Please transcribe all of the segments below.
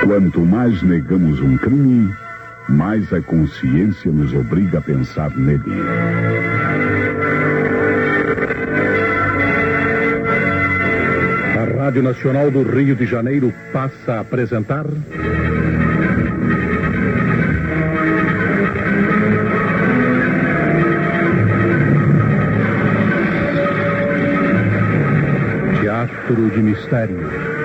Quanto mais negamos um crime, mais a consciência nos obriga a pensar nele. A Rádio Nacional do Rio de Janeiro passa a apresentar... Teatro de Mistério.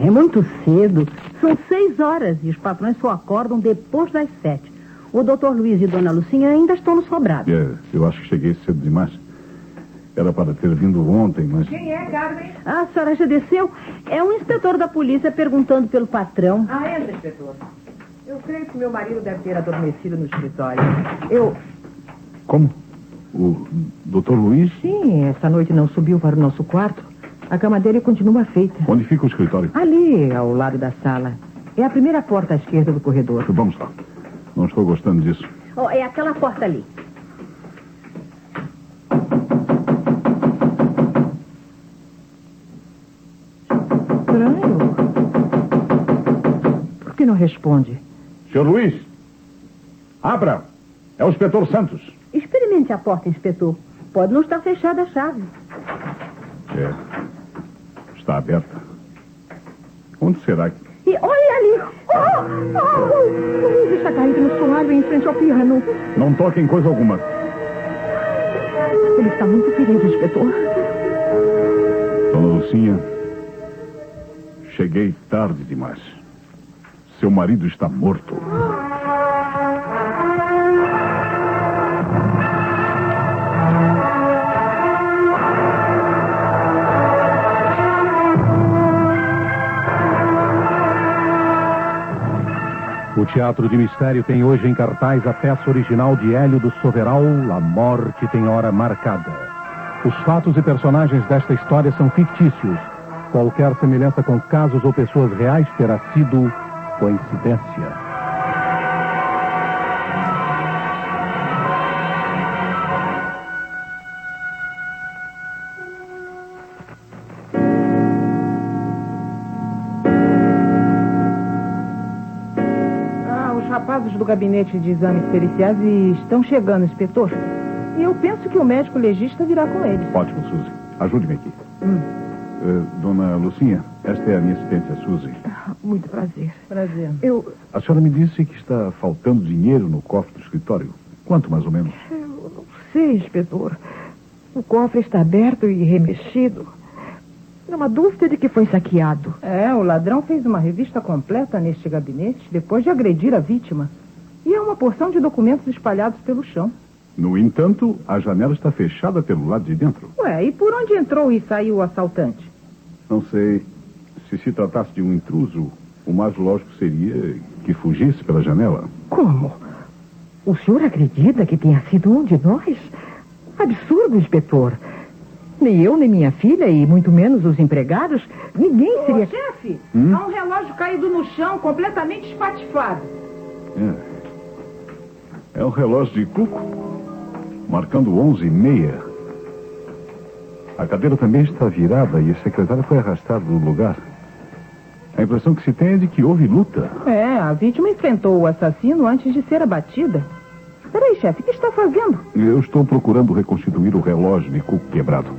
É muito cedo. São 6 horas e os patrões só acordam depois das 7. O doutor Luiz e dona Lucinha ainda estão no sobrado. Eu acho que cheguei cedo demais. Era para ter vindo ontem, mas... Quem é, Carmen? A senhora já desceu? É um inspetor da polícia perguntando pelo patrão. Entra, inspetor. Eu creio que meu marido deve ter adormecido no escritório. Como? O doutor Luiz? Sim, essa noite não subiu para o nosso quarto. A cama dele continua feita. Onde fica o escritório? Ali, ao lado da sala. É a primeira porta à esquerda do corredor. Vamos lá. Não estou gostando disso. É aquela porta ali. Estranho. Por que não responde? Senhor Luiz, abra. É o inspetor Santos. Experimente a porta, inspetor. Pode não estar fechada a chave. Está aberta. Onde será que... E olha ali! O Luiz está caído no soalho em frente ao piano. Não toque em coisa alguma. Ele está muito ferido, inspetor. Dona Lucinha, cheguei tarde demais. Seu marido está morto. O Teatro de Mistério tem hoje em cartaz a peça original de Hélio do Soveral, A Morte Tem Hora Marcada. Os fatos e personagens desta história são fictícios. Qualquer semelhança com casos ou pessoas reais terá sido coincidência. Os do gabinete de exames periciais estão chegando, inspetor. E eu penso que o médico legista virá com eles. Ótimo, Suzy. Ajude-me aqui. Dona Lucinha, esta é a minha assistente, a Suzy. Muito prazer. Prazer. A senhora me disse que está faltando dinheiro no cofre do escritório. Quanto, mais ou menos? Eu não sei, inspetor. O cofre está aberto e remexido. Não há uma dúvida de que foi saqueado. O ladrão fez uma revista completa neste gabinete depois de agredir a vítima. E há uma porção de documentos espalhados pelo chão. No entanto, a janela está fechada pelo lado de dentro. E por onde entrou e saiu o assaltante? Não sei. Se tratasse de um intruso, o mais lógico seria que fugisse pela janela. Como? O senhor acredita que tenha sido um de nós? Absurdo, inspetor. Nem eu, nem minha filha, e muito menos os empregados, ninguém seria... Chefe, há um relógio caído no chão, completamente espatifado. É um relógio de cuco, marcando 11h30. A cadeira também está virada e a secretária foi arrastada do lugar. A impressão que se tem é de que houve luta. A vítima enfrentou o assassino antes de ser abatida. Peraí, chefe, o que está fazendo? Eu estou procurando reconstituir o relógio de cuco quebrado.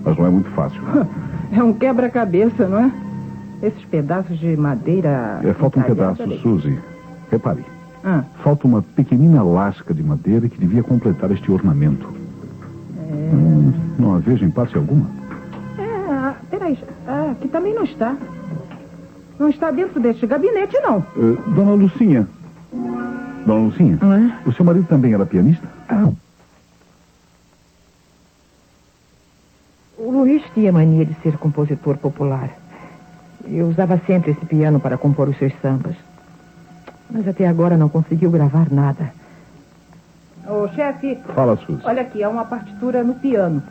Mas não é muito fácil. É um quebra-cabeça, não é? Esses pedaços de madeira... falta um pedaço, Suzy. Repare. Ah. Falta uma pequenina lasca de madeira que devia completar este ornamento. Não a vejo em parte alguma. Peraí. Aqui também não está. Não está dentro deste gabinete, não. Dona Lucinha. Dona Lucinha, o seu marido também era pianista? O Luiz tinha mania de ser compositor popular. Eu usava sempre esse piano para compor os seus sambas. Mas até agora não conseguiu gravar nada. Ô, chefe. Fala, Suzy. Olha aqui, há uma partitura no piano.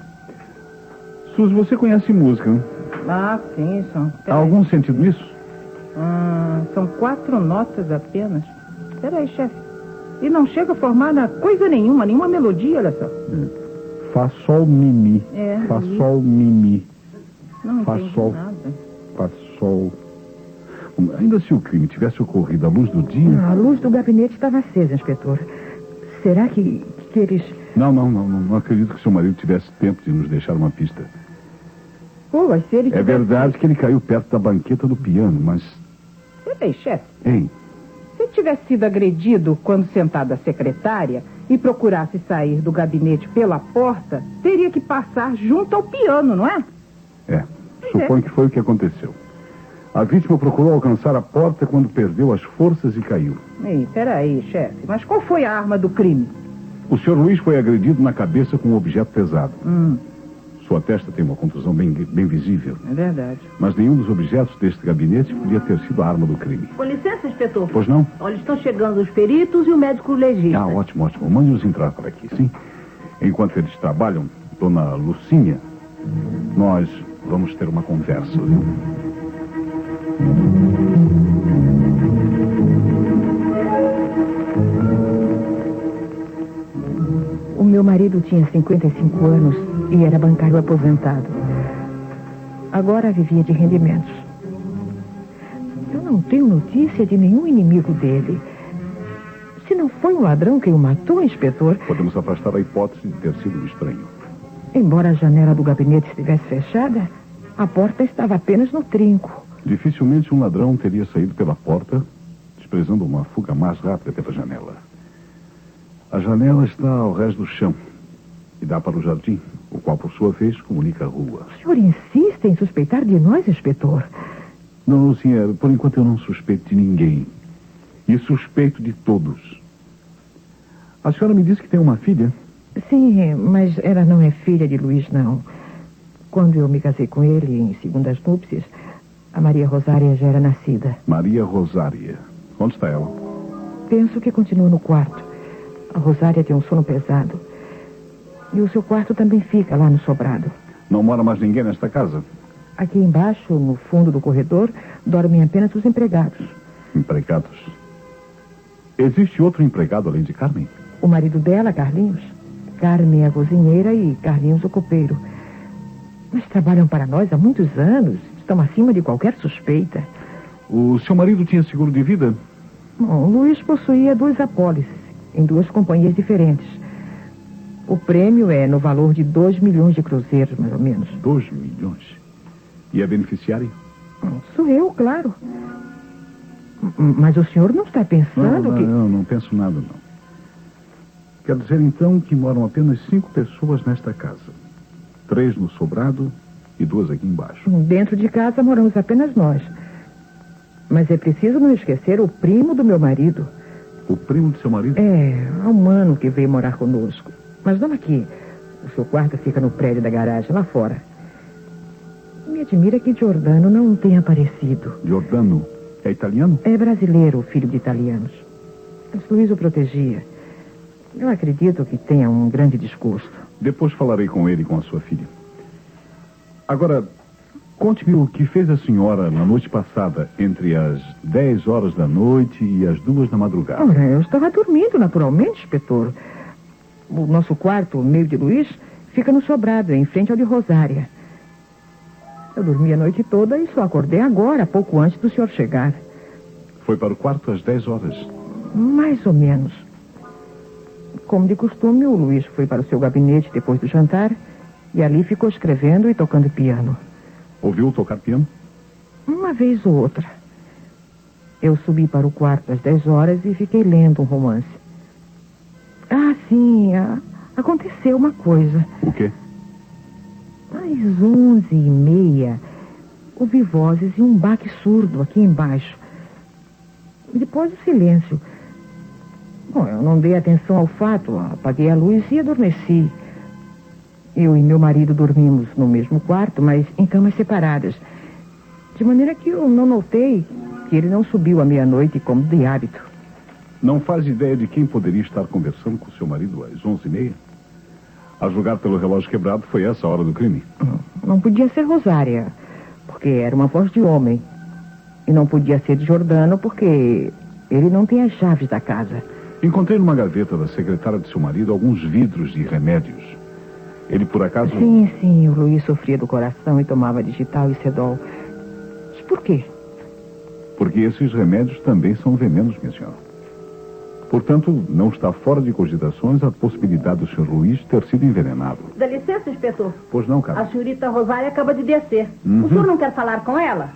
Suzy, você conhece música, não? Ah, sim, são. Há algum sentido nisso? São 4 notas apenas. Peraí, chefe. E não chega a formar coisa nenhuma melodia, olha só. Fá, sol, mi, mi. Fá, sol, mi, mi. Não Fá, entendi sol. nada. Fá, sol. Ainda se o crime tivesse ocorrido à luz do dia... A luz do gabinete estava acesa, inspetor. Será que eles... Não acredito que seu marido tivesse tempo de nos deixar uma pista. Mas se ele tivesse... É verdade que ele caiu perto da banqueta do piano, mas... Peraí, chefe. Hein? Se tivesse sido agredido quando sentado à secretária e procurasse sair do gabinete pela porta, teria que passar junto ao piano, não é? Suponho que foi o que aconteceu. A vítima procurou alcançar a porta quando perdeu as forças e caiu. Ei, peraí, chefe. Mas qual foi a arma do crime? O senhor Luiz foi agredido na cabeça com um objeto pesado. Sua testa tem uma contusão bem visível. É verdade. Mas nenhum dos objetos deste gabinete podia ter sido a arma do crime. Com licença, inspetor. Pois não? Olha, estão chegando os peritos e o médico legista. Ótimo. Mande-os entrar por aqui, sim? Enquanto eles trabalham, dona Lucinha, nós vamos ter uma conversa, viu? O meu marido tinha 55 anos e era bancário aposentado. Agora vivia de rendimentos. Eu não tenho notícia de nenhum inimigo dele. Se não foi um ladrão que o matou, inspetor... Podemos afastar a hipótese de ter sido um estranho. Embora a janela do gabinete estivesse fechada, a porta estava apenas no trinco. Dificilmente um ladrão teria saído pela porta, desprezando uma fuga mais rápida pela janela. A janela está ao rés do chão e dá para o jardim, o qual, por sua vez, comunica a rua. O senhor insiste em suspeitar de nós, inspetor? Não, Lucinha, por enquanto eu não suspeito de ninguém. E suspeito de todos. A senhora me disse que tem uma filha? Sim, mas ela não é filha de Luiz, não. Quando eu me casei com ele, em segundas núpcias, a Maria Rosária já era nascida. Maria Rosária. Onde está ela? Penso que continua no quarto. A Rosária tem um sono pesado. E o seu quarto também fica lá no sobrado. Não mora mais ninguém nesta casa? Aqui embaixo, no fundo do corredor, dormem apenas os empregados. Empregados? Existe outro empregado além de Carmen? O marido dela, Carlinhos. Carmen é a cozinheira e Carlinhos o copeiro. Mas trabalham para nós há muitos anos. Estão acima de qualquer suspeita. O seu marido tinha seguro de vida? Bom, Luiz possuía 2 apólices, em 2 companhias diferentes. O prêmio é no valor de 2 milhões de cruzeiros, mais ou menos. 2 milhões? E a beneficiária? Sou eu, claro. Mas o senhor não está pensando que... Não penso nada, não. Quer dizer, então, que moram apenas 5 pessoas nesta casa. 3 no sobrado e 2 aqui embaixo. Dentro de casa moramos apenas nós. Mas é preciso não esquecer o primo do meu marido. O primo de seu marido? Há um ano que veio morar conosco. Mas não aqui. O seu quarto fica no prédio da garagem, lá fora. Me admira que Giordano não tenha aparecido. Giordano é italiano? É brasileiro, filho de italianos. Mas Luiz o protegia. Eu acredito que tenha um grande desgosto. Depois falarei com ele e com a sua filha. Agora, conte-me o que fez a senhora na noite passada, entre as 10 horas da noite e as 2 da madrugada. Ora, eu estava dormindo, naturalmente, inspetor. O nosso quarto, o meio de Luiz, fica no sobrado, em frente ao de Rosária. Eu dormi a noite toda e só acordei agora, pouco antes do senhor chegar. Foi para o quarto às 10 horas? Mais ou menos. Como de costume, o Luiz foi para o seu gabinete depois do jantar e ali ficou escrevendo e tocando piano. Ouviu tocar piano? Uma vez ou outra. Eu subi para o quarto às 10 horas e fiquei lendo um romance. Sim, aconteceu uma coisa. O quê? Às 11h30, ouvi vozes e um baque surdo aqui embaixo. Depois o silêncio. Bom, eu não dei atenção ao fato, apaguei a luz e adormeci. Eu e meu marido dormimos no mesmo quarto, mas em camas separadas. De maneira que eu não notei que ele não subiu à meia-noite como de hábito. Não faz ideia de quem poderia estar conversando com seu marido às 11h30? A julgar pelo relógio quebrado, foi essa a hora do crime? Não podia ser Rosária, porque era uma voz de homem. E não podia ser de Jordano, porque ele não tem as chaves da casa. Encontrei numa gaveta da secretária de seu marido alguns vidros de remédios. Ele, por acaso... Sim, o Luiz sofria do coração e tomava digital e sedol. Mas por quê? Porque esses remédios também são venenos, minha senhora. Portanto, não está fora de cogitações a possibilidade do Sr. Luiz ter sido envenenado. Dá licença, inspetor. Pois não, cara. A senhorita Rosária acaba de descer. O senhor não quer falar com ela?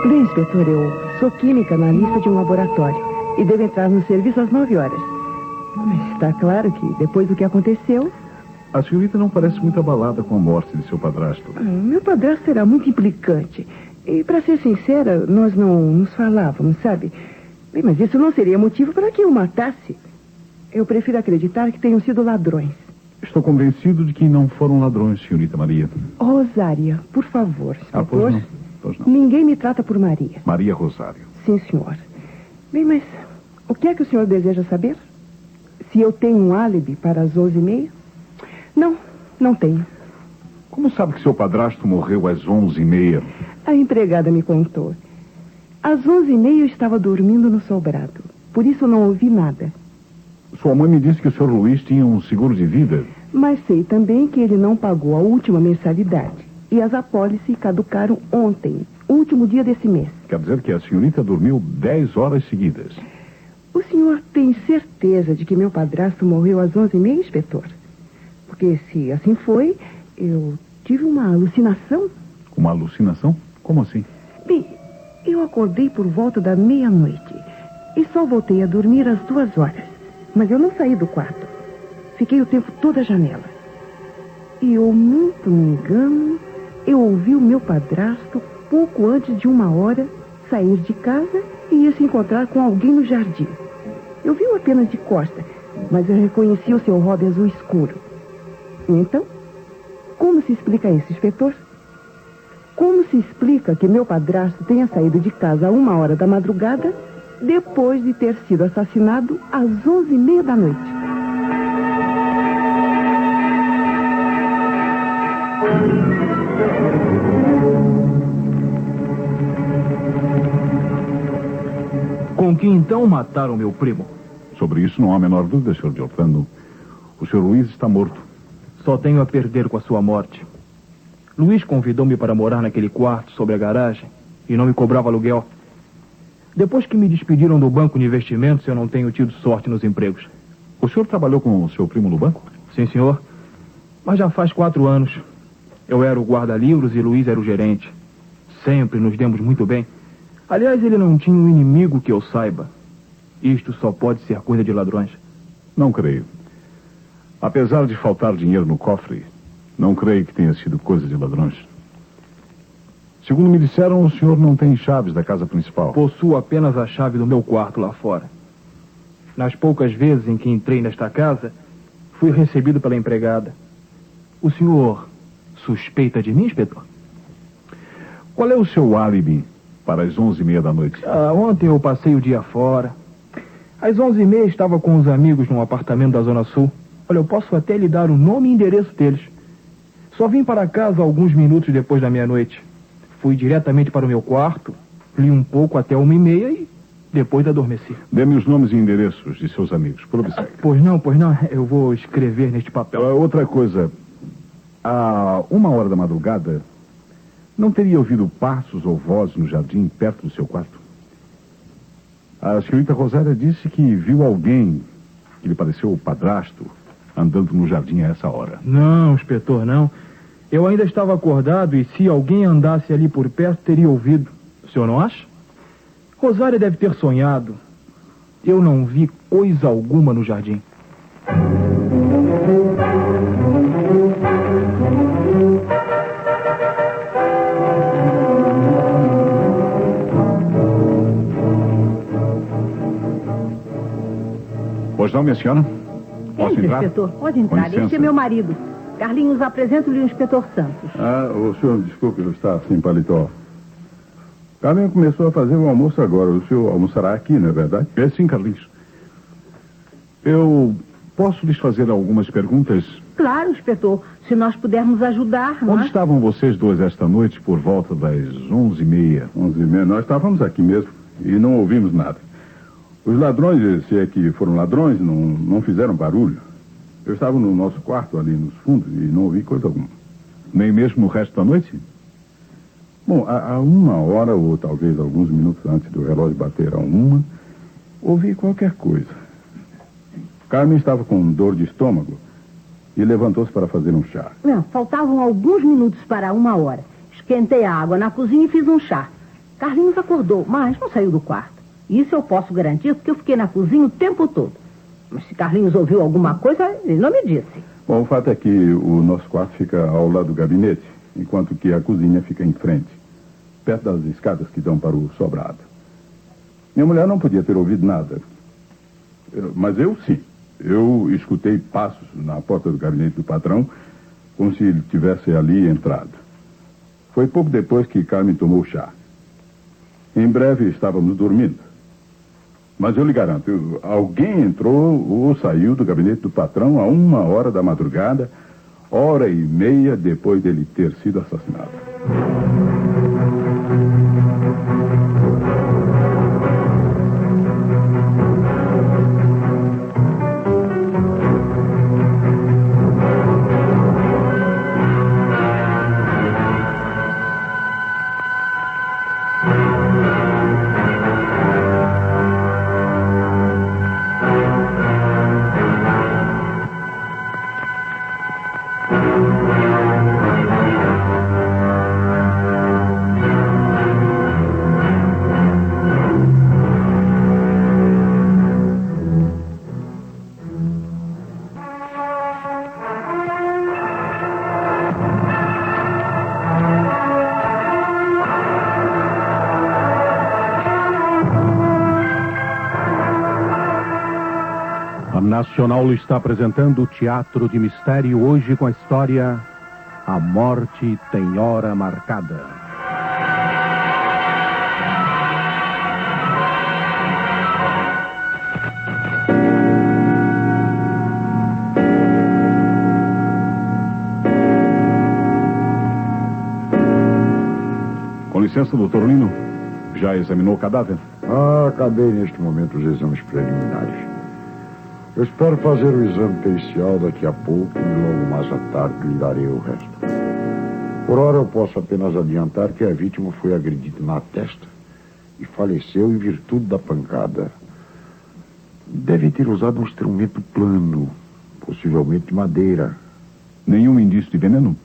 Bem, inspetor, eu sou química na lista de um laboratório e devo entrar no serviço às 9 horas. Mas está claro que, depois do que aconteceu... A senhorita não parece muito abalada com a morte de seu padrasto. Meu padrasto era muito implicante. E, para ser sincera, nós não nos falávamos, sabe? Bem, mas isso não seria motivo para que eu o matasse. Eu prefiro acreditar que tenham sido ladrões. Estou convencido de que não foram ladrões, senhorita Maria. Rosária, por favor, inspetor. Pois não. Ninguém me trata por Maria. Maria Rosário. Sim, senhor. Bem, mas o que é que o senhor deseja saber? Se eu tenho um álibi para as 11h30? Não tenho. Como sabe que seu padrasto morreu às 11h30? A empregada me contou. Às 11h30 eu estava dormindo no sobrado. Por isso não ouvi nada. Sua mãe me disse que o Sr. Luiz tinha um seguro de vida. Mas sei também que ele não pagou a última mensalidade. E as apólices caducaram ontem, último dia desse mês. Quer dizer que a senhorita dormiu 10 horas seguidas. O senhor tem certeza de que meu padrasto morreu às 11h30, inspetor? Porque se assim foi, eu tive uma alucinação. Uma alucinação? Como assim? Bem, eu acordei por volta da meia-noite e só voltei a dormir às 2 horas. Mas eu não saí do quarto. Fiquei o tempo todo à janela. E eu muito me engano, eu ouvi o meu padrasto, pouco antes de 1 hora, sair de casa e ia se encontrar com alguém no jardim. Eu vi-o apenas de costa, mas eu reconheci o seu robe azul escuro. E então, como se explica isso, inspetor? Como se explica que meu padrasto tenha saído de casa a 1 hora da madrugada, depois de ter sido assassinado às 11h30 da noite? Com que então mataram meu primo? Sobre isso não há a menor dúvida, Sr. Giordano. O Sr. Luiz está morto. Só tenho a perder com a sua morte. Luiz convidou-me para morar naquele quarto sobre a garagem e não me cobrava aluguel. Depois que me despediram do banco de investimentos, eu não tenho tido sorte nos empregos. O senhor trabalhou com o seu primo no banco? Sim, senhor. Mas já faz 4 anos. Eu era o guarda-livros e Luiz era o gerente. Sempre nos demos muito bem. Aliás, ele não tinha um inimigo que eu saiba. Isto só pode ser coisa de ladrões. Não creio. Apesar de faltar dinheiro no cofre, não creio que tenha sido coisa de ladrões. Segundo me disseram, o senhor não tem chaves da casa principal. Possuo apenas a chave do meu quarto lá fora. Nas poucas vezes em que entrei nesta casa, fui recebido pela empregada. O senhor suspeita de mim, inspetor? Qual é o seu álibi para as 11h30 da noite? Ontem eu passei o dia fora. Às 11h30 estava com os amigos num apartamento da Zona Sul. Olha, eu posso até lhe dar o nome e endereço deles. Só vim para casa alguns minutos depois da meia-noite. Fui diretamente para o meu quarto, li um pouco até 1h30 e depois adormeci. Dê-me os nomes e endereços de seus amigos, por obséquio. Pois não. Eu vou escrever neste papel. Outra coisa. À 1 hora da madrugada, não teria ouvido passos ou vozes no jardim perto do seu quarto? A senhorita Rosária disse que viu alguém que lhe pareceu o padrasto andando no jardim a essa hora. Não, inspetor, não. Eu ainda estava acordado e se alguém andasse ali por perto, teria ouvido. O senhor não acha? Rosária deve ter sonhado. Eu não vi coisa alguma no jardim. Pois não, minha senhora? Posso Entre, entrar? inspetor, pode entrar. Com licença. Este é meu marido. Carlinhos, apresento-lhe o inspetor Santos. O senhor, desculpe, eu estar sem paletó. Carlinhos começou a fazer o almoço agora. O senhor almoçará aqui, não é verdade? É sim, Carlinhos. Eu posso lhes fazer algumas perguntas? Claro, inspetor. Se nós pudermos ajudar, não Onde é? estavam vocês dois esta noite por volta das 11h30? 11h30. Nós estávamos aqui mesmo e não ouvimos nada. Os ladrões, se é que foram ladrões, não fizeram barulho. Eu estava no nosso quarto ali nos fundos e não ouvi coisa alguma. Nem mesmo o resto da noite? Bom, há 1 hora ou talvez alguns minutos antes do relógio bater a 1, ouvi qualquer coisa. Carmen estava com dor de estômago e levantou-se para fazer um chá. Não, faltavam alguns minutos para 1 hora. Esquentei a água na cozinha e fiz um chá. Carlinhos acordou, mas não saiu do quarto. Isso eu posso garantir porque eu fiquei na cozinha o tempo todo. Mas se Carlinhos ouviu alguma coisa, ele não me disse. Bom, o fato é que o nosso quarto fica ao lado do gabinete, enquanto que a cozinha fica em frente, perto das escadas que dão para o sobrado. Minha mulher não podia ter ouvido nada. Mas eu sim. Eu escutei passos na porta do gabinete do patrão, como se ele tivesse ali entrado. Foi pouco depois que Carmen tomou chá. Em breve estávamos dormindo. Mas eu lhe garanto, alguém entrou ou saiu do gabinete do patrão a 1 hora da madrugada, 1h30 depois dele ter sido assassinado. A Nacional está apresentando o Teatro de Mistério hoje com a história A Morte Tem Hora Marcada. Com licença, doutor Lino. Já examinou o cadáver? Acabei neste momento os exames preliminares. Eu espero fazer o exame pericial daqui a pouco e logo mais à tarde lhe darei o resto. Por hora eu posso apenas adiantar que a vítima foi agredida na testa e faleceu em virtude da pancada. Deve ter usado um instrumento plano, possivelmente de madeira. Nenhum indício de veneno?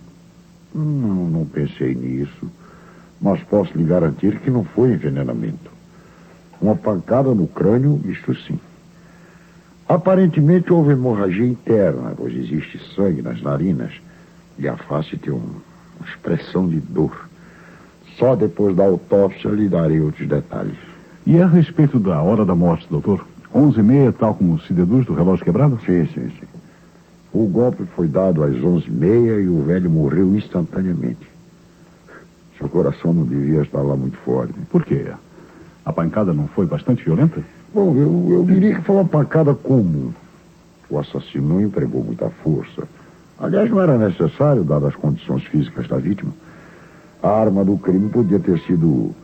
Não pensei nisso, mas posso lhe garantir que não foi envenenamento. Uma pancada no crânio, isto sim. Aparentemente houve hemorragia interna, pois existe sangue nas narinas e a face tem uma expressão de dor. Só depois da autópsia lhe darei outros detalhes. E a respeito da hora da morte, doutor? 11h30, tal como se deduz do relógio quebrado? Sim. O golpe foi dado às 11h30 e o velho morreu instantaneamente. Seu coração não devia estar lá muito forte. Por quê? A pancada não foi bastante violenta? Bom, eu diria que foi uma pancada comum. O assassino não empregou muita força. Aliás, não era necessário, dadas as condições físicas da vítima. A arma do crime podia ter sido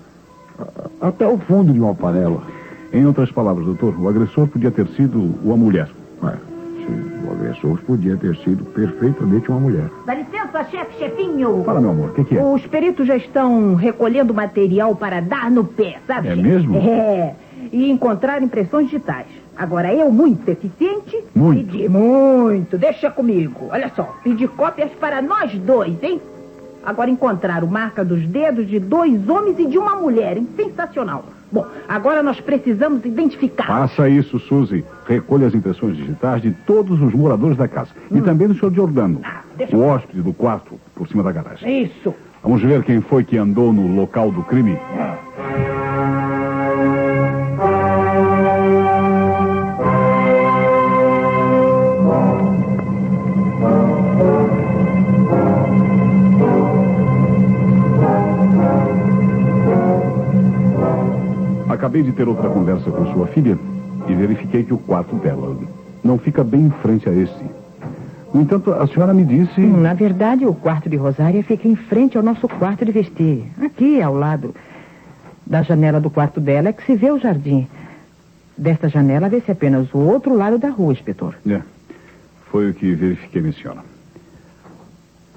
até o fundo de uma panela. Em outras palavras, doutor, o agressor podia ter sido uma mulher. Sim, o agressor podia ter sido perfeitamente uma mulher. Dá licença, chefinho. Fala, meu amor, o que é? Os peritos já estão recolhendo material para dar no pé, sabe? É mesmo? É. E encontrar impressões digitais. Agora, eu, muito eficiente... Muito. Pedi muito. Deixa comigo. Olha só, pedi cópias para nós dois, hein? Agora encontraram marca dos dedos de 2 homens e de uma mulher, hein? Sensacional. Bom, agora nós precisamos identificar. Faça isso, Suzy. Recolha as impressões digitais de todos os moradores da casa. E também do Sr. Giordano, o hóspede do quarto, por cima da garagem. Isso. Vamos ver quem foi que andou no local do crime. Acabei de ter outra conversa com sua filha e verifiquei que o quarto dela não fica bem em frente a esse. No entanto, a senhora me disse... Na verdade, o quarto de Rosária fica em frente ao nosso quarto de vestir. Aqui, ao lado da janela do quarto dela, é que se vê o jardim. Desta janela, vê-se apenas o outro lado da rua, inspetor. Foi o que verifiquei, minha senhora.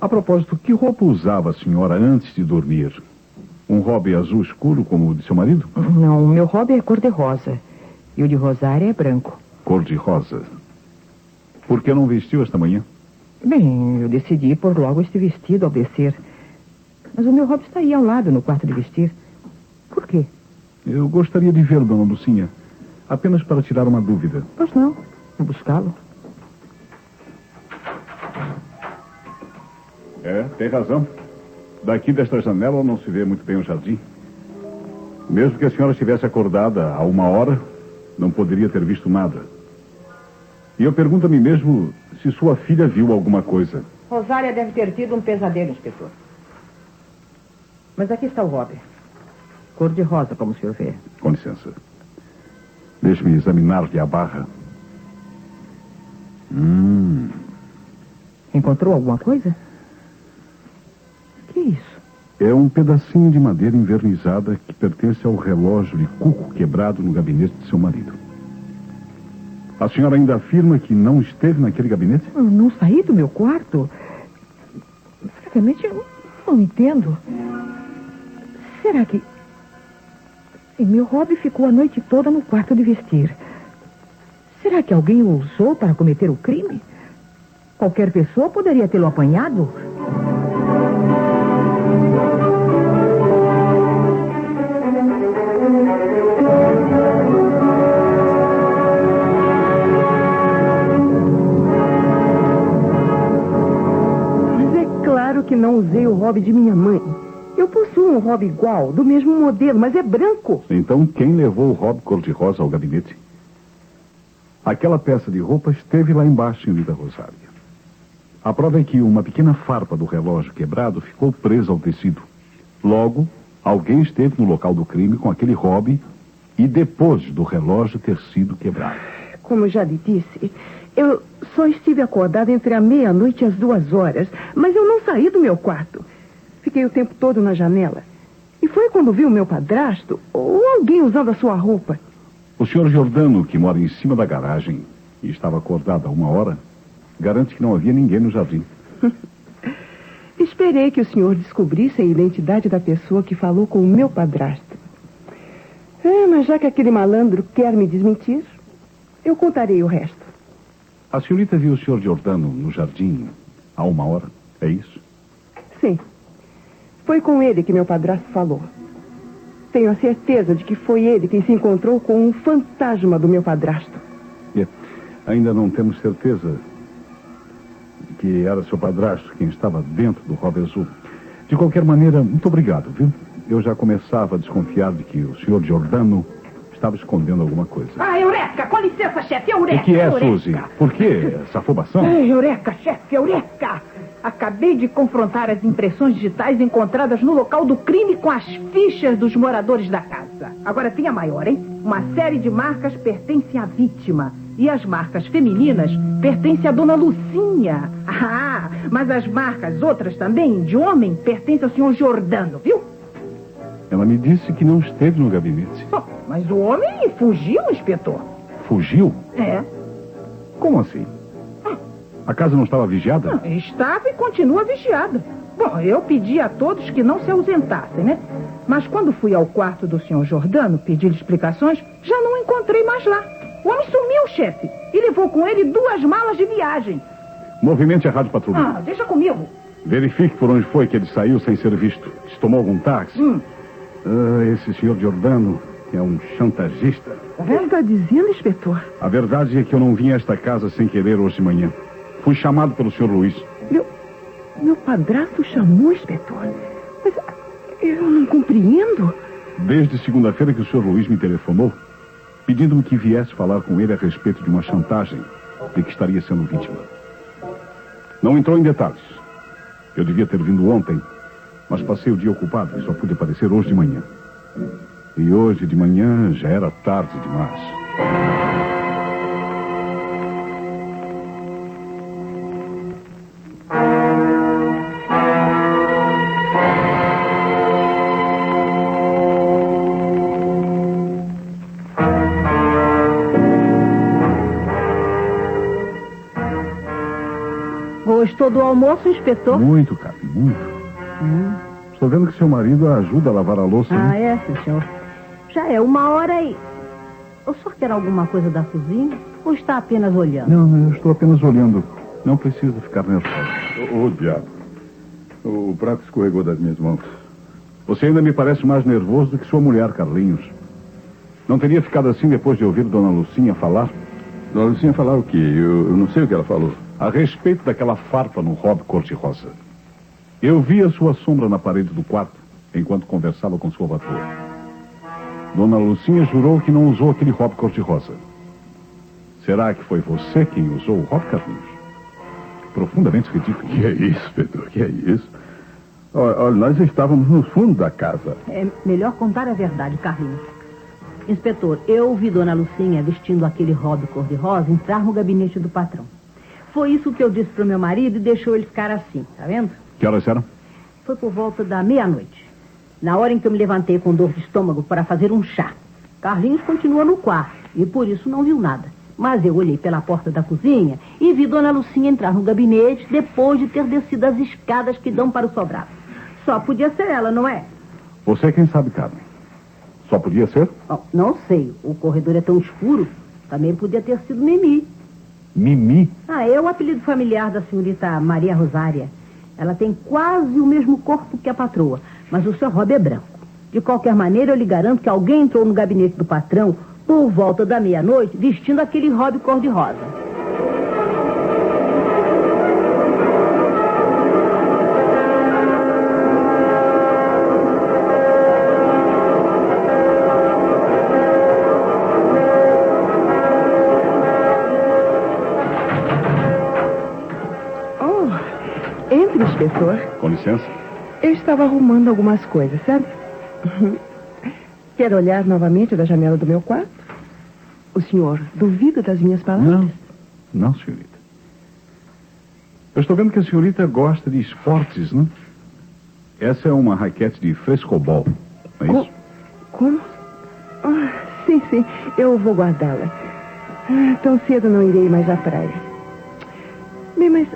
A propósito, que roupa usava a senhora antes de dormir? Um hobby azul escuro, como o de seu marido? Não, o meu hobby é cor-de-rosa. E o de Rosária é branco. Cor-de-rosa. Por que não vestiu esta manhã? Bem, eu decidi pôr logo este vestido ao descer. Mas o meu hobby está aí ao lado, no quarto de vestir. Por quê? Eu gostaria de vê-lo, dona Lucinha. Apenas para tirar uma dúvida. Pois não, vou buscá-lo. Tem razão. Daqui desta janela não se vê muito bem o jardim. Mesmo que a senhora estivesse acordada há 1 hora, não poderia ter visto nada. E eu pergunto a mim mesmo se sua filha viu alguma coisa. Rosária deve ter tido um pesadelo, inspetor. Mas aqui está o hobby. Cor-de-rosa, como o senhor vê. Com licença. Deixe-me examinar-lhe a barra. Encontrou alguma coisa? Que é isso? É um pedacinho de madeira envernizada que pertence ao relógio de cuco quebrado no gabinete de seu marido. A senhora ainda afirma que não esteve naquele gabinete? Eu não saí do meu quarto. Francamente, eu não entendo. Será que... Meu hobby ficou a noite toda no quarto de vestir. Será que alguém o usou para cometer o crime? Qualquer pessoa poderia tê-lo apanhado? Que não usei o hobby de minha mãe. Eu possuo um hobby igual, do mesmo modelo, mas é branco. Então, quem levou o hobby cor-de-rosa ao gabinete? Aquela peça de roupa esteve lá embaixo em Lida Rosária. A prova é que uma pequena farpa do relógio quebrado ficou presa ao tecido. Logo, alguém esteve no local do crime com aquele hobby e depois do relógio ter sido quebrado. Como eu já lhe disse, eu só estive acordada entre a meia-noite e as 2 horas, mas eu não saí do meu quarto. Fiquei o tempo todo na janela. E foi quando vi o meu padrasto ou alguém usando a sua roupa. O senhor Giordano, que mora em cima da garagem e estava acordado há 1 hora, garante que não havia ninguém no jardim. Esperei que o senhor descobrisse a identidade da pessoa que falou com o meu padrasto. Mas já que aquele malandro quer me desmentir, eu contarei o resto. A senhorita viu o senhor Giordano no jardim há 1 hora, é isso? Sim. Foi com ele que meu padrasto falou. Tenho a certeza de que foi ele quem se encontrou com um fantasma do meu padrasto. Ainda não temos certeza de que era seu padrasto quem estava dentro do hobby azul. De qualquer maneira, muito obrigado, viu? Eu já começava a desconfiar de que o senhor Giordano estava escondendo alguma coisa. Eureka! Com licença, chefe, eureka! O que é, eureka. Suzy? Por que essa afobação? Eureka, chefe, eureka! Acabei de confrontar as impressões digitais encontradas no local do crime com as fichas dos moradores da casa. Agora tem a maior, hein? Uma série de marcas pertencem à vítima. E as marcas femininas pertencem à dona Lucinha. Mas as marcas outras também, de homem, pertencem ao senhor Giordano, viu? Ela me disse que não esteve no gabinete. Mas o homem fugiu, inspetor. Fugiu? É. Como assim? A casa não estava vigiada? Estava e continua vigiada. Bom, eu pedi a todos que não se ausentassem, né? Mas quando fui ao quarto do senhor Giordano pedir explicações, já não encontrei mais lá. O homem sumiu, chefe, e levou com ele 2 malas de viagem. Movimente a rádio patrulha. Deixa comigo. Verifique por onde foi que ele saiu sem ser visto. Se tomou algum táxi. Esse senhor Giordano é um chantagista. O que está dizendo, inspetor? A verdade é que eu não vim a esta casa sem querer hoje de manhã. Fui chamado pelo Sr. Luiz. Meu padrasto chamou, inspetor? Mas eu não compreendo. Desde segunda-feira que o Sr. Luiz me telefonou, pedindo-me que viesse falar com ele a respeito de uma chantagem de que estaria sendo vítima. Não entrou em detalhes. Eu devia ter vindo ontem, mas passei o dia ocupado e só pude aparecer hoje de manhã. E hoje de manhã já era tarde demais. Gostou do almoço, inspetor? Muito, cara, muito. Estou vendo que seu marido ajuda a lavar a louça. Ah, é, sim, senhor. Já é 1h e... O senhor quer alguma coisa da cozinha? Ou está apenas olhando? Não, eu estou apenas olhando. Não precisa ficar nervoso. Ô, diabo. O prato escorregou das minhas mãos. Você ainda me parece mais nervoso do que sua mulher, Carlinhos. Não teria ficado assim depois de ouvir Dona Lucinha falar? Dona Lucinha falar o quê? Eu não sei o que ela falou. A respeito daquela farpa no hobby cor-de-rosa. Eu vi a sua sombra na parede do quarto enquanto conversava com sua patroa. Dona Lucinha jurou que não usou aquele hobby cor-de-rosa. Será que foi você quem usou o hobby, Carlinhos? Profundamente ridículo. Que é isso, Pedro? Que é isso? Olha, nós estávamos no fundo da casa. É melhor contar a verdade, Carlinhos. Inspetor, eu vi Dona Lucinha vestindo aquele hobby cor-de-rosa entrar no gabinete do patrão. Foi isso que eu disse pro meu marido e deixou ele ficar assim, tá vendo? Que horas eram? Foi por volta da meia-noite. Na hora em que eu me levantei com dor de estômago para fazer um chá. Carlinhos continua no quarto e por isso não viu nada. Mas eu olhei pela porta da cozinha e vi Dona Lucinha entrar no gabinete depois de ter descido as escadas que dão para o sobrado. Só podia ser ela, não é? Você quem sabe, Carmen. Só podia ser? Oh, não sei. O corredor é tão escuro. Também podia ter sido Mimi. Mimi? Ah, é o apelido familiar da senhorita Maria Rosária. Ela tem quase o mesmo corpo que a patroa, mas o seu hobby é branco. De qualquer maneira, eu lhe garanto que alguém entrou no gabinete do patrão por volta da meia-noite vestindo aquele hobby cor-de-rosa. Entre, inspetor. Com licença. Eu estava arrumando algumas coisas, sabe? Quer olhar novamente da janela do meu quarto? O senhor duvida das minhas palavras? Não, senhorita. Eu estou vendo que a senhorita gosta de esportes, não? Essa é uma raquete de frescobol, não é isso? Como? Sim. Eu vou guardá-la. Tão cedo não irei mais à praia. Bem, mas...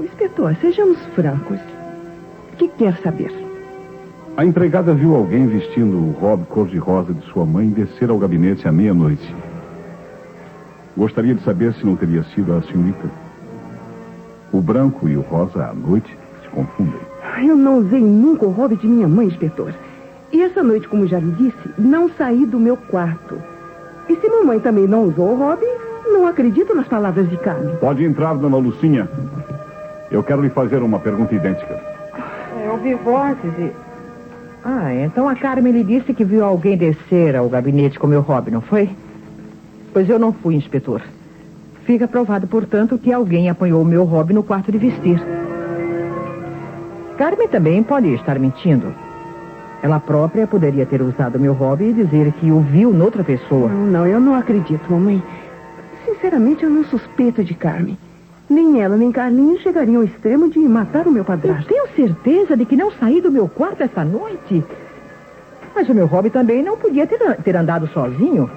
Inspetor, sejamos francos. O que quer saber? A empregada viu alguém vestindo o hobby cor-de-rosa de sua mãe descer ao gabinete à meia-noite. Gostaria de saber se não teria sido a senhorita. O branco e o rosa à noite se confundem. Eu não usei nunca o hobby de minha mãe, inspetor. E essa noite, como já lhe disse, não saí do meu quarto. E se mamãe também não usou o hobby, não acredito nas palavras de Carmen. Pode entrar, Dona Lucinha. Eu quero lhe fazer uma pergunta idêntica. Eu ouvi vozes e... então a Carmen lhe disse que viu alguém descer ao gabinete com meu hobby, não foi? Pois eu não fui, inspetor. Fica provado, portanto, que alguém apanhou o meu hobby no quarto de vestir. Carmen também pode estar mentindo. Ela própria poderia ter usado meu hobby e dizer que o viu noutra pessoa. Não, eu não acredito, mamãe. Sinceramente, eu não suspeito de Carmen. Nem ela, nem Carlinhos chegariam ao extremo de matar o meu padrasto. Eu tenho certeza de que não saí do meu quarto essa noite. Mas o meu hobby também não podia ter andado sozinho.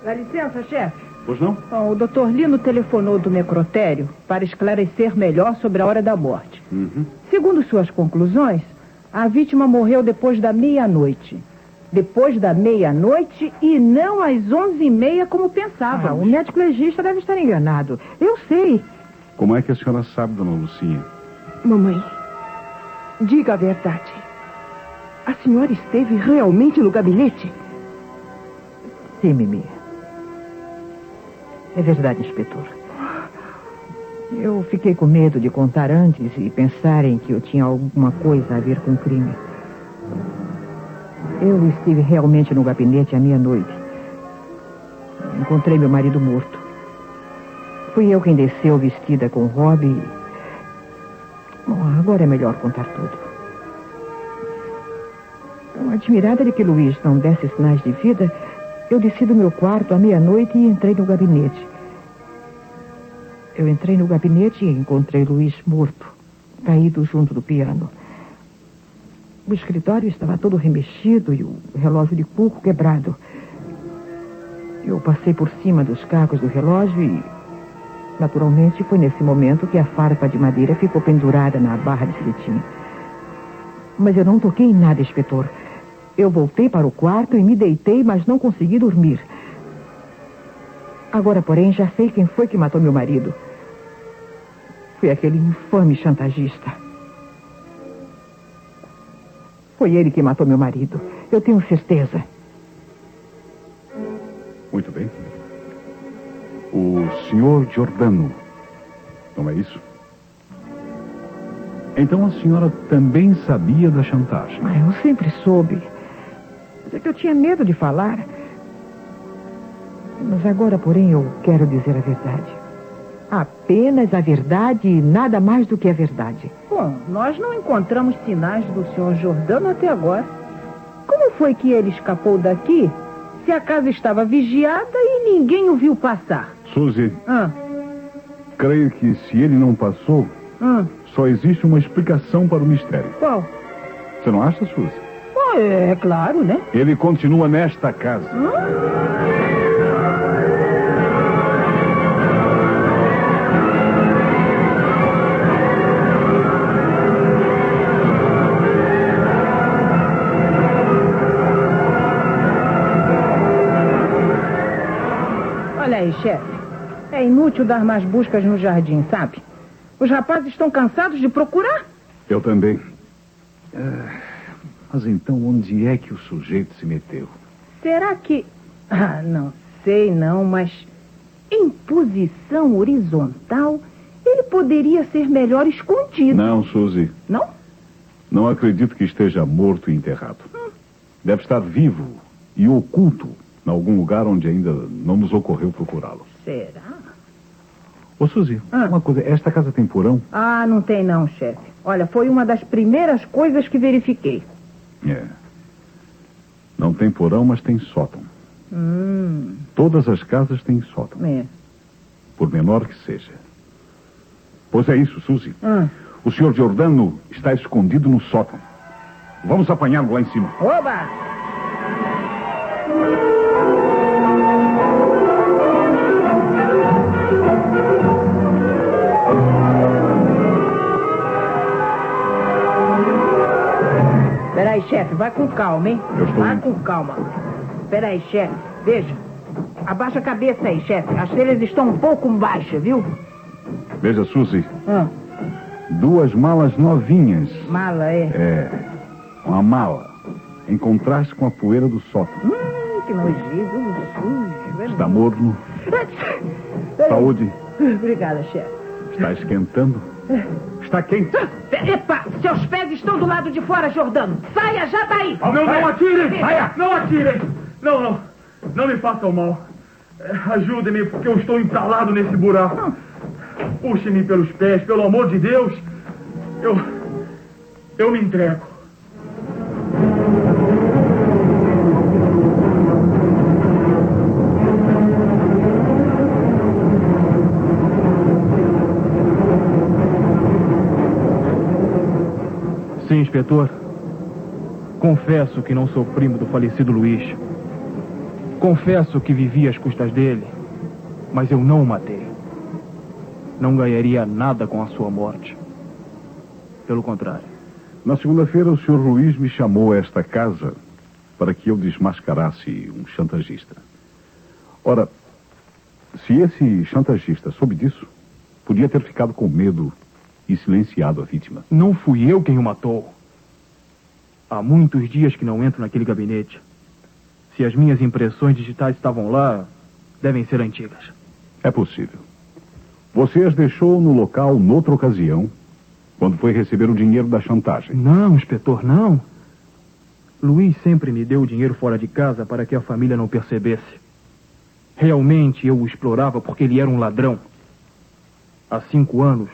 Dá licença, chefe. Pois não? O doutor Lino telefonou do necrotério para esclarecer melhor sobre a hora da morte. Segundo suas conclusões, a vítima morreu depois da meia-noite. Depois da meia-noite e não às 11h30 como pensava. O médico legista deve estar enganado. Eu sei. Como é que a senhora sabe, Dona Lucinha? Mamãe, diga a verdade. A senhora esteve realmente no gabinete? Sim, Mimi. É verdade, inspetor. Eu fiquei com medo de contar antes e pensarem que eu tinha alguma coisa a ver com o crime. Eu estive realmente no gabinete à meia-noite. Encontrei meu marido morto. Fui eu quem desceu vestida com Robbie. Bom, agora é melhor contar tudo. Admirada de que Luiz não desse sinais de vida, eu desci do meu quarto à meia-noite e entrei no gabinete. Eu entrei no gabinete e encontrei Luiz morto, caído junto do piano. O escritório estava todo remexido e o relógio de cuco quebrado. Eu passei por cima dos cacos do relógio e, naturalmente, foi nesse momento que a farpa de madeira ficou pendurada na barra de cetim. Mas eu não toquei em nada, inspetor. Eu voltei para o quarto e me deitei, mas não consegui dormir. Agora, porém, já sei quem foi que matou meu marido. Foi aquele infame chantagista. Foi ele que matou meu marido. Eu tenho certeza. Muito bem. O senhor Giordano, não é isso? Então a senhora também sabia da chantagem? Eu sempre soube. Mas é que eu tinha medo de falar. Mas agora, porém, eu quero dizer a verdade. Apenas a verdade e nada mais do que a verdade. Bom, nós não encontramos sinais do senhor Giordano até agora. Como foi que ele escapou daqui se a casa estava vigiada e ninguém o viu passar? Suzy, creio que se ele não passou, só existe uma explicação para o mistério. Qual? Você não acha, Suzy? É claro, né? Ele continua nesta casa. Olha aí, chefe. É inútil dar mais buscas no jardim, sabe? Os rapazes estão cansados de procurar. Eu também. Mas então onde é que o sujeito se meteu? Será que... não sei não, mas em posição horizontal ele poderia ser melhor escondido. Não, Suzy. Não? Não acredito que esteja morto e enterrado. Deve estar vivo e oculto em algum lugar onde ainda não nos ocorreu procurá-lo. Será? Ô, Suzy, uma coisa, esta casa tem porão? Não tem não, chefe. Olha, foi uma das primeiras coisas que verifiquei. Não tem porão, mas tem sótão. Todas as casas têm sótão. Por menor que seja. Pois é isso, Suzy. O senhor Giordano está escondido no sótão. Vamos apanhá-lo lá em cima. Oba! Peraí, chefe, vai com calma, hein? Vai com calma. Peraí, chefe, veja. Abaixa a cabeça aí, chefe. As telhas estão um pouco baixas, viu? Veja, Suzy. 2 malas novinhas. Mala, é? Uma mala. Em contraste com a poeira do sótão. Que nojento, sujo. Está morno. Saúde. Obrigada, chefe. Está esquentando. Está quente. Epa, seus pés estão do lado de fora, Giordano. Saia já daí. Não atirem. Saia. Não atirem. Não me façam mal. Ajude-me, porque eu estou entalado nesse buraco. Puxe-me pelos pés, pelo amor de Deus. Eu me entrego. Sim, inspetor. Confesso que não sou primo do falecido Luiz. Confesso que vivi às custas dele, mas eu não o matei. Não ganharia nada com a sua morte. Pelo contrário. Na segunda-feira, o senhor Luiz me chamou a esta casa para que eu desmascarasse um chantagista. Ora, se esse chantagista soube disso, podia ter ficado com medo e silenciado a vítima. Não fui eu quem o matou. Há muitos dias que não entro naquele gabinete. Se as minhas impressões digitais estavam lá, devem ser antigas. É possível. Você as deixou no local noutra ocasião, quando foi receber o dinheiro da chantagem. Não, inspetor, não. Luiz sempre me deu o dinheiro fora de casa para que a família não percebesse. Realmente eu o explorava porque ele era um ladrão. Há 5 anos,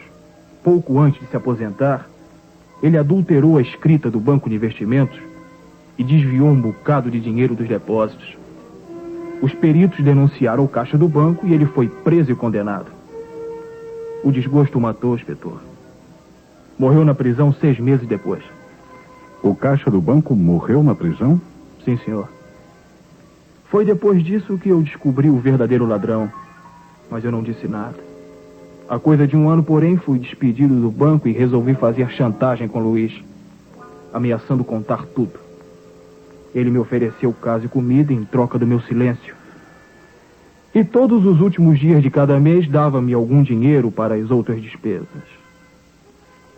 pouco antes de se aposentar, ele adulterou a escrita do Banco de Investimentos e desviou um bocado de dinheiro dos depósitos. Os peritos denunciaram o caixa do banco e ele foi preso e condenado. O desgosto o matou, inspetor. Morreu na prisão 6 meses depois. O caixa do banco morreu na prisão? Sim, senhor. Foi depois disso que eu descobri o verdadeiro ladrão. Mas eu não disse nada. Há coisa de 1 ano, porém, fui despedido do banco e resolvi fazer chantagem com Luiz, ameaçando contar tudo. Ele me ofereceu casa e comida em troca do meu silêncio. E todos os últimos dias de cada mês dava-me algum dinheiro para as outras despesas.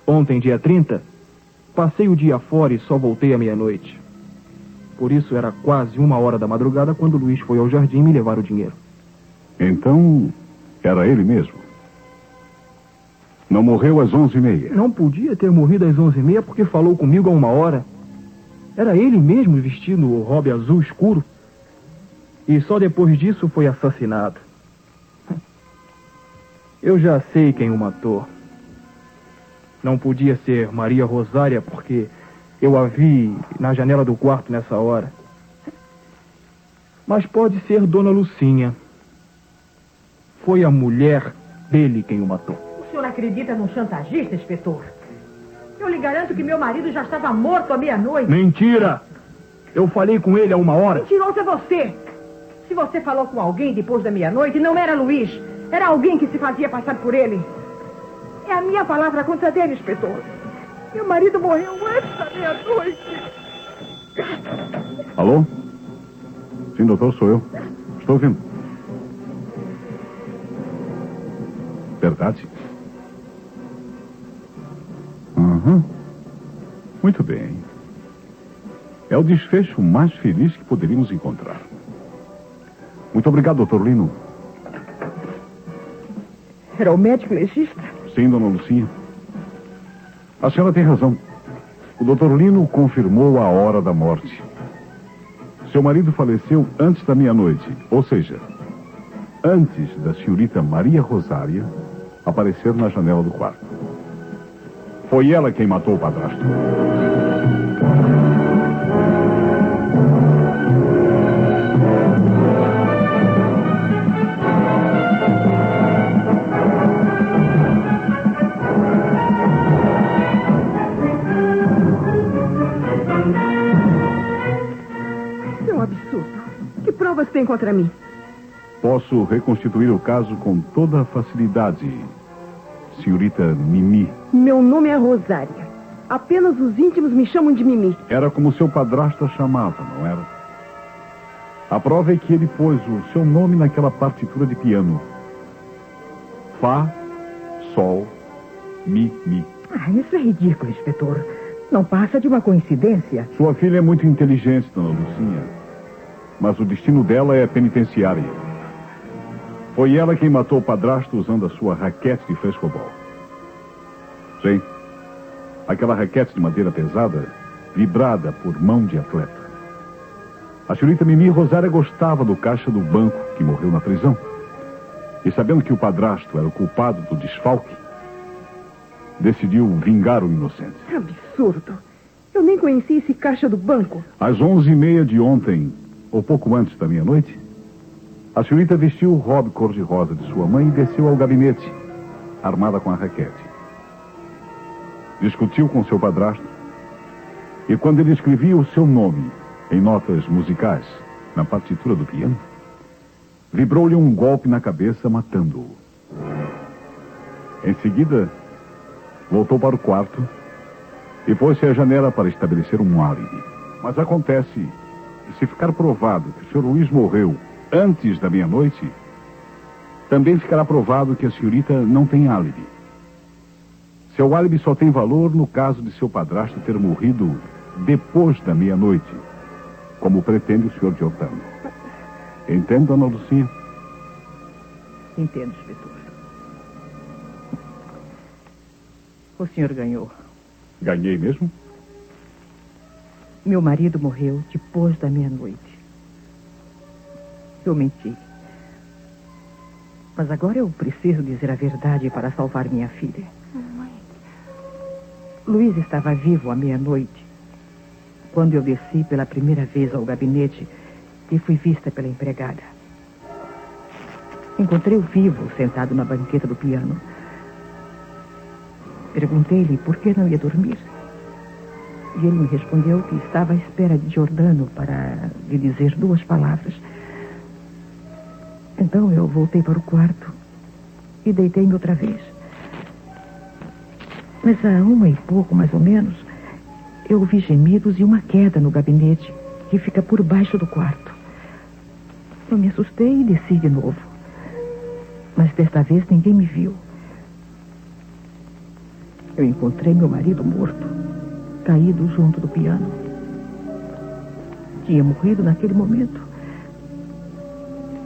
Ontem, dia 30, passei o dia fora e só voltei à meia-noite. Por isso era quase 1h da madrugada quando Luiz foi ao jardim me levar o dinheiro. Então, era ele mesmo? Não morreu às 11h30? Não podia ter morrido às 11h30 porque falou comigo há 1h. Era ele mesmo vestindo o robe azul escuro. E só depois disso foi assassinado. Eu já sei quem o matou. Não podia ser Maria Rosária porque eu a vi na janela do quarto nessa hora. Mas pode ser Dona Lucinha. Foi a mulher dele quem o matou. O senhor acredita num chantagista, inspetor? Eu lhe garanto que meu marido já estava morto à meia-noite. Mentira! Eu falei com ele há 1h. Mentiroso é você! Se você falou com alguém depois da meia-noite, não era Luiz. Era alguém que se fazia passar por ele. É a minha palavra contra dele, inspetor. Meu marido morreu antes da meia-noite. Alô? Sim, doutor, sou eu. Estou ouvindo. Verdade? Uhum. Muito bem. É o desfecho mais feliz que poderíamos encontrar. Muito obrigado, doutor Lino. Era o médico legista? Sim, dona Lucinha. A senhora tem razão. O doutor Lino confirmou a hora da morte. Seu marido faleceu antes da meia-noite, ou seja, antes da senhorita Maria Rosária aparecer na janela do quarto. Foi ela quem matou o padrasto. Isso é um absurdo. Que provas tem contra mim? Posso reconstituir o caso com toda a facilidade, senhorita Mimi. Meu nome é Rosária. Apenas os íntimos me chamam de Mimi. Era como seu padrasto a chamava, não era? A prova é que ele pôs o seu nome naquela partitura de piano. Fá, Sol, Mi, Mi. Isso é ridículo, inspetor. Não passa de uma coincidência. Sua filha é muito inteligente, dona Lucinha. Mas o destino dela é penitenciária. Foi ela quem matou o padrasto usando a sua raquete de frescobol. Sim. Aquela raquete de madeira pesada, vibrada por mão de atleta. A senhorita Mimi Rosária gostava do caixa do banco que morreu na prisão. E sabendo que o padrasto era o culpado do desfalque, decidiu vingar o inocente. Absurdo. Eu nem conheci esse caixa do banco. Às 11h30 de ontem, ou pouco antes da meia-noite, a senhorita vestiu o robe cor-de-rosa de sua mãe e desceu ao gabinete, armada com a raquete. Discutiu com seu padrasto e quando ele escrevia o seu nome em notas musicais na partitura do piano, vibrou-lhe um golpe na cabeça, matando-o. Em seguida, voltou para o quarto e pôs-se à janela para estabelecer um álibi. Mas acontece que, se ficar provado que o Sr. Luiz morreu antes da meia-noite, também ficará provado que a senhorita não tem álibi. Seu álibi só tem valor no caso de seu padrasto ter morrido depois da meia-noite, como pretende o Sr. Giordano. Entende, dona Lucinha? Entendo, inspetor. O senhor ganhou. Ganhei mesmo? Meu marido morreu depois da meia-noite. Eu menti. Mas agora eu preciso dizer a verdade para salvar minha filha. Mamãe. Luiz estava vivo à meia-noite, quando eu desci pela primeira vez ao gabinete e fui vista pela empregada. Encontrei-o vivo, sentado na banqueta do piano. Perguntei-lhe por que não ia dormir. E ele me respondeu que estava à espera de Giordano para lhe dizer 2 palavras. Então eu voltei para o quarto e deitei-me outra vez. Mas a 1h pouco, mais ou menos, eu ouvi gemidos e uma queda no gabinete, que fica por baixo do quarto. Eu me assustei e desci de novo. Mas desta vez ninguém me viu. Eu encontrei meu marido morto, caído junto do piano. Tinha morrido naquele momento.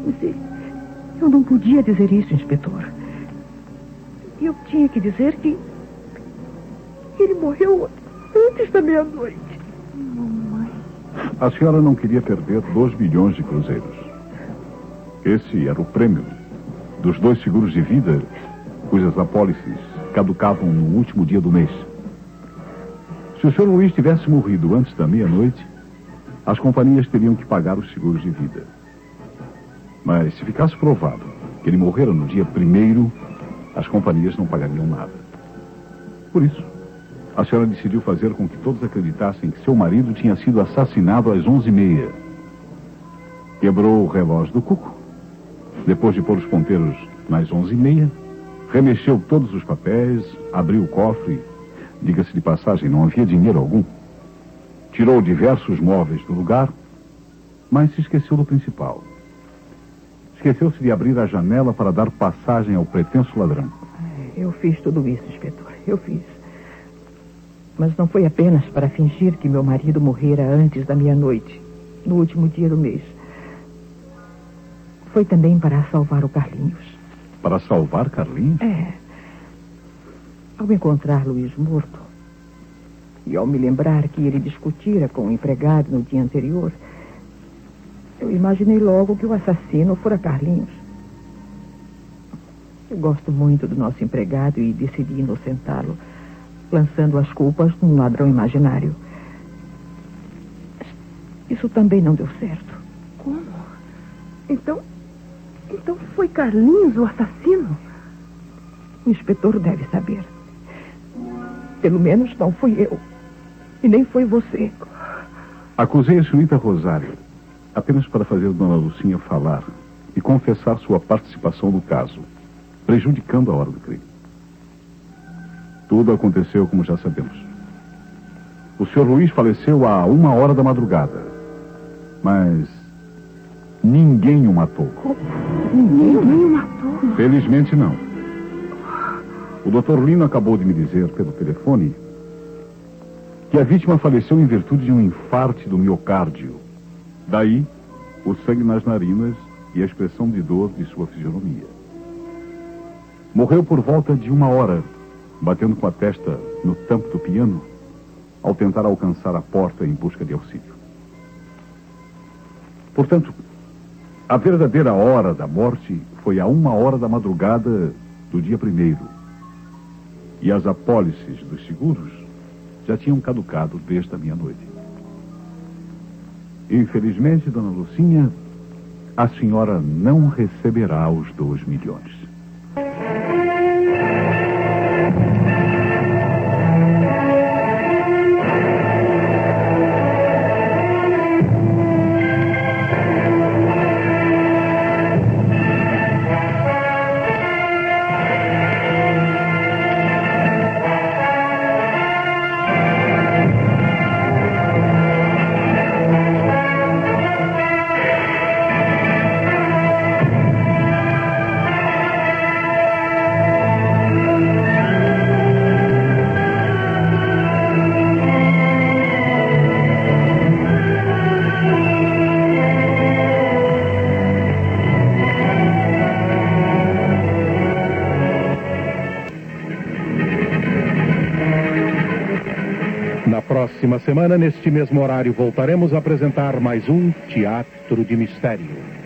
Mas eu não podia dizer isso, inspetor. Eu tinha que dizer que ele morreu antes da meia-noite. Mamãe. A senhora não queria perder 2 milhões de cruzeiros. Esse era o prêmio dos 2 seguros de vida cujas apólices caducavam no último dia do mês. Se o Sr. Luiz tivesse morrido antes da meia-noite, as companhias teriam que pagar os seguros de vida. Mas se ficasse provado que ele morrera no dia 1º, as companhias não pagariam nada. Por isso, a senhora decidiu fazer com que todos acreditassem que seu marido tinha sido assassinado às 11h30. Quebrou o relógio do cuco. Depois de pôr os ponteiros nas 11h30, remexeu todos os papéis, abriu o cofre. Diga-se de passagem, não havia dinheiro algum. Tirou diversos móveis do lugar, mas se esqueceu do principal. Esqueceu-se de abrir a janela para dar passagem ao pretenso ladrão. Eu fiz tudo isso, inspetor. Eu fiz. Mas não foi apenas para fingir que meu marido morrera antes da meia-noite, no último dia do mês. Foi também para salvar o Carlinhos. Para salvar Carlinhos? É. Ao encontrar Luiz morto, e ao me lembrar que ele discutira com o empregado no dia anterior, eu imaginei logo que o assassino fora Carlinhos. Eu gosto muito do nosso empregado e decidi inocentá-lo, lançando as culpas num ladrão imaginário. Isso também não deu certo. Como? Então foi Carlinhos o assassino? O inspetor deve saber. Pelo menos não fui eu. E nem foi você. Acusei a senhorita Rosário apenas para fazer Dona Lucinha falar e confessar sua participação no caso, prejudicando a hora do crime. Tudo aconteceu como já sabemos. O Sr. Luiz faleceu a 1h da madrugada, mas ninguém o matou. Ninguém o matou? Felizmente não. O Dr. Lino acabou de me dizer pelo telefone que a vítima faleceu em virtude de um infarte do miocárdio. Daí, o sangue nas narinas e a expressão de dor de sua fisionomia. Morreu por volta de 1h, batendo com a testa no tampo do piano, ao tentar alcançar a porta em busca de auxílio. Portanto, a verdadeira hora da morte foi a 1h da madrugada do dia 1º. E as apólices dos seguros já tinham caducado desde a meia-noite. Infelizmente, Dona Lucinha, a senhora não receberá os 2 milhões. próxima semana, neste mesmo horário, voltaremos a apresentar mais um Teatro de Mistério.